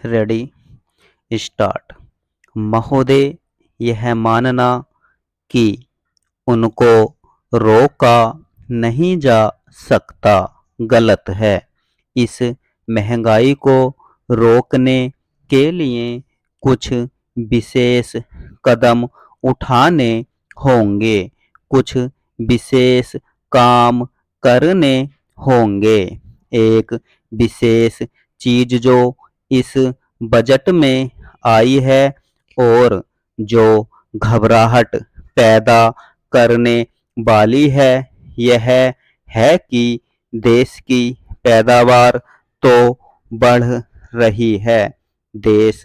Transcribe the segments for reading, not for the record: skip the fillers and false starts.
Ready start. महोदय, यह मानना कि उनको रोका नहीं जा सकता गलत है। इस महंगाई को रोकने के लिए कुछ विशेष कदम उठाने होंगे, कुछ विशेष काम करने होंगे। एक विशेष चीज जो इस बजट में आई है और जो घबराहट पैदा करने वाली है, यह है कि देश की पैदावार तो बढ़ रही है, देश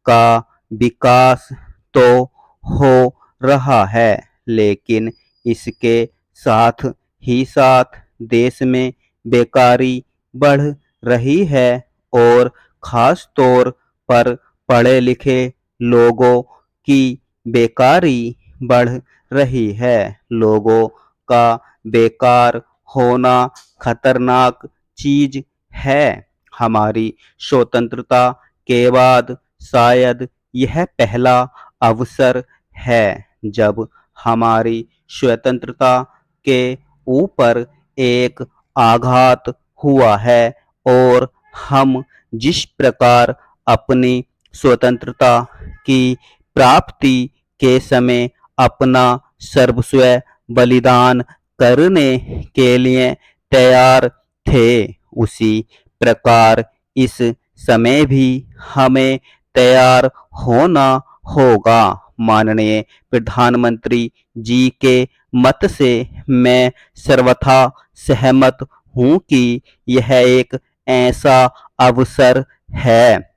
का विकास तो हो रहा है, लेकिन इसके साथ ही साथ देश में बेकारी बढ़ रही है और खास तौर पर पढ़े लिखे लोगों की बेकारी बढ़ रही है। लोगों का बेकार होना खतरनाक चीज है। हमारी स्वतंत्रता के बाद शायद यह पहला अवसर है जब हमारी स्वतंत्रता के ऊपर एक आघात हुआ है और हम जिस प्रकार अपनी स्वतंत्रता की प्राप्ति के समय अपना सर्वस्व बलिदान करने के लिए तैयार थे, उसी प्रकार इस समय भी हमें तैयार होना होगा। माननीय प्रधानमंत्री जी के मत से मैं सर्वथा सहमत हूँ कि यह एक ऐसा अवसर है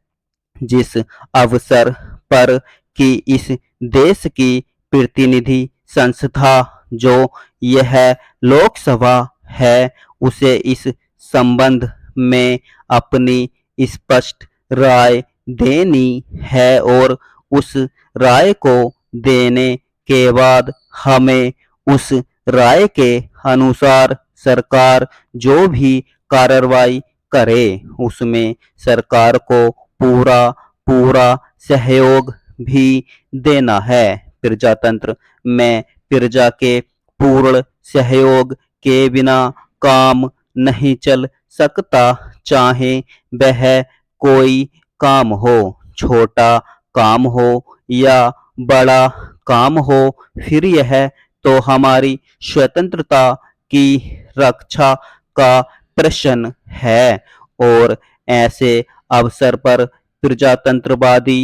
जिस अवसर पर कि इस देश की प्रतिनिधि संस्था जो यह लोकसभा है, उसे इस संबंध में अपनी स्पष्ट राय देनी है और उस राय को देने के बाद हमें उस राय के अनुसार सरकार जो भी कार्रवाई करे, उसमें सरकार को पूरा पूरा सहयोग भी देना है। प्रजातंत्र में प्रजा के पूर्ण सहयोग के बिना काम नहीं चल सकता, चाहे वह कोई काम हो, छोटा काम हो या बड़ा काम हो। फिर यह तो हमारी स्वतंत्रता की रक्षा का प्रश्न है और ऐसे अवसर पर प्रजातंत्रवादी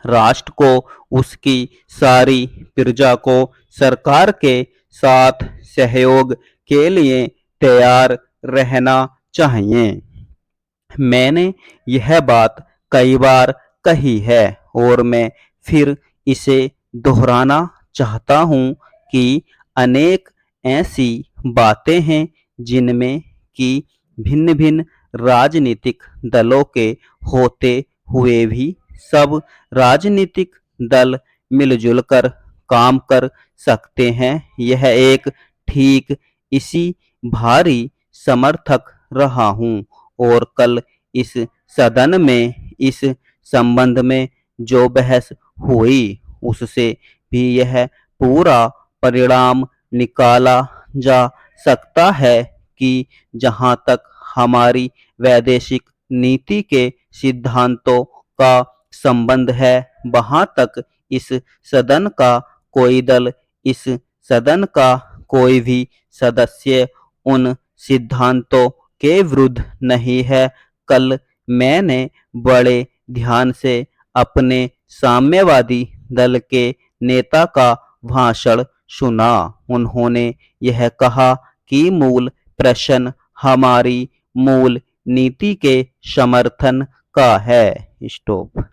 राष्ट्र को उसकी सारी प्रजा को सरकार के साथ सहयोग के लिए तैयार रहना चाहिए। मैंने यह बात कई बार कही है और मैं फिर इसे दोहराना चाहता हूँ कि अनेक ऐसी बातें हैं जिनमें कि भिन्न भिन्न राजनीतिक दलों के होते हुए भी सब राजनीतिक दल मिलजुल कर काम कर सकते हैं। यह एक ठीक इसी भारी समर्थक रहा हूँ और कल इस सदन में इस संबंध में जो बहस हुई उससे भी यह पूरा परिणाम निकाला जा सकता है कि जहाँ तक हमारी वैदेशिक नीति के सिद्धांतों का संबंध है, वहाँ तक इस सदन का कोई दल, इस सदन का कोई भी सदस्य उन सिद्धांतों के विरुद्ध नहीं है। कल मैंने बड़े ध्यान से अपने साम्यवादी दल के नेता का भाषण सुना। उन्होंने यह कहा कि मूल प्रश्न हमारी मूल नीति के समर्थन का है। स्टॉप।